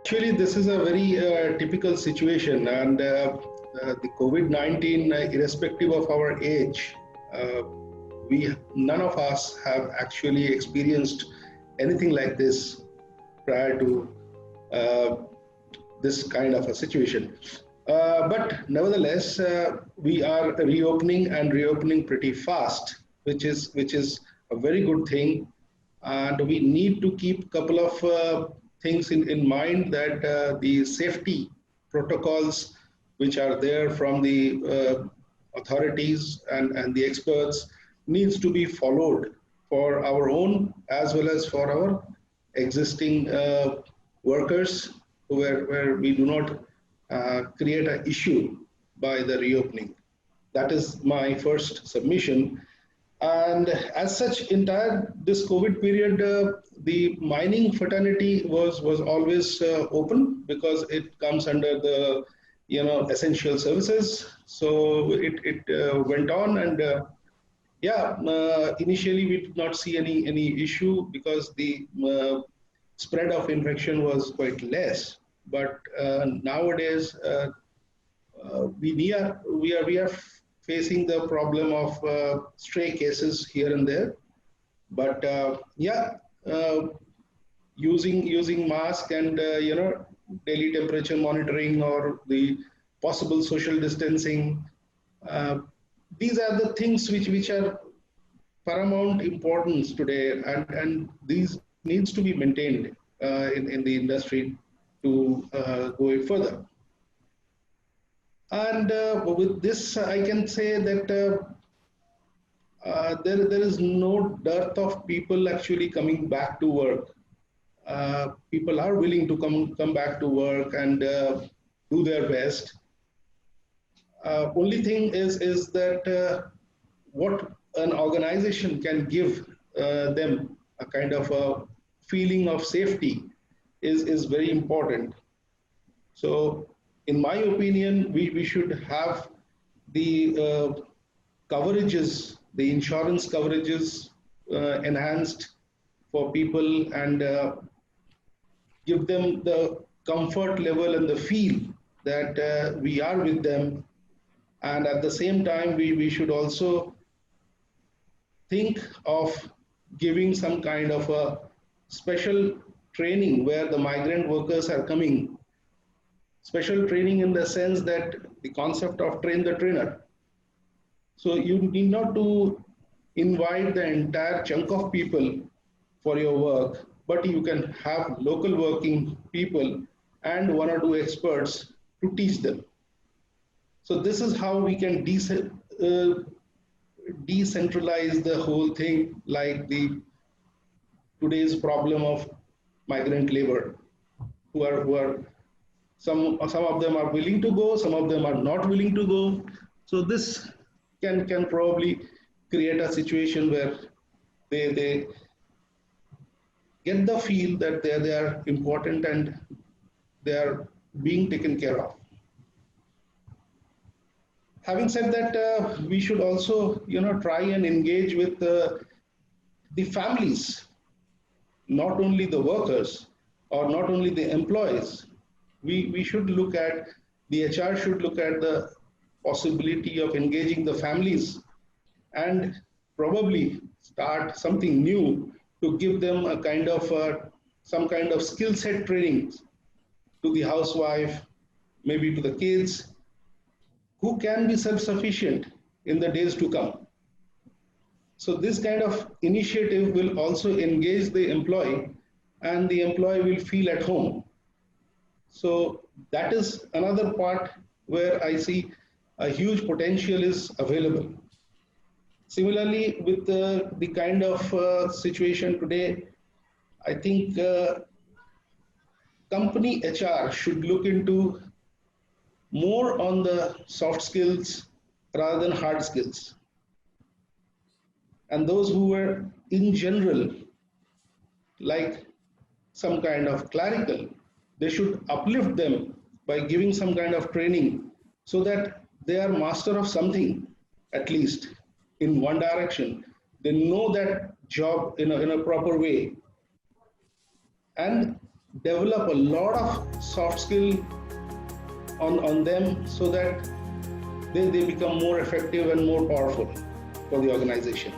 Actually, this is a very typical situation, and the COVID-19, irrespective of our age, uh, we none of us have actually experienced anything like this prior to uh, this kind of a situation. But nevertheless, we are reopening and reopening pretty fast, which is a very good thing, and we need to keep a couple of things in mind that the safety protocols which are there from the authorities and the experts needs to be followed for our own as well as for our existing workers where we do not create an issue by the reopening. That is my first submission. And as such, entire this COVID period, the mining fraternity was always open because it comes under the essential services. So it went on, and yeah, initially we did not see any issue because the spread of infection was quite less. But nowadays, we are facing the problem of stray cases here and there. But yeah, uh, using mask and daily temperature monitoring or the possible social distancing. Uh, these are the things which are paramount importance today, and these needs to be maintained in the industry to go further. And with this, I can say that there is no dearth of people actually coming back to work. People are willing to come back to work and do their best. Only thing is that what an organization can give them a kind of a feeling of safety is very important. So, in my opinion, we should have the coverages, the insurance coverages enhanced for people and give them the comfort level and the feel that we are with them. And at the same time, we should also think of giving some kind of a special training where the migrant workers are coming. Special training in the sense that the concept of train the trainer. So you need not to invite the entire chunk of people for your work, but you can have local working people and one or two experts to teach them. So this is how we can decentralize the whole thing, like the today's problem of migrant labor, who are some of them are willing to go, some of them are not willing to go. So this can probably create a situation where they get the feel that they are important and they are being taken care of. Having said that, we should also try and engage with the families, not only the workers or not only the employees. We should look at, the HR should look at the possibility of engaging the families and probably start something new to give them a kind of some kind of skill set trainings to the housewife, maybe to the kids, who can be self-sufficient in the days to come. So this kind of initiative will also engage the employee and the employee will feel at home. So that is another part where I see a huge potential is available. Similarly, with the kind of situation today, I think company HR should look into more on the soft skills rather than hard skills. And those who were in general, like some kind of clerical, they should uplift them by giving some kind of training so that they are master of something, at least in one direction. They know that job in a proper way. And develop a lot of soft skill on them so that they become more effective and more powerful for the organization.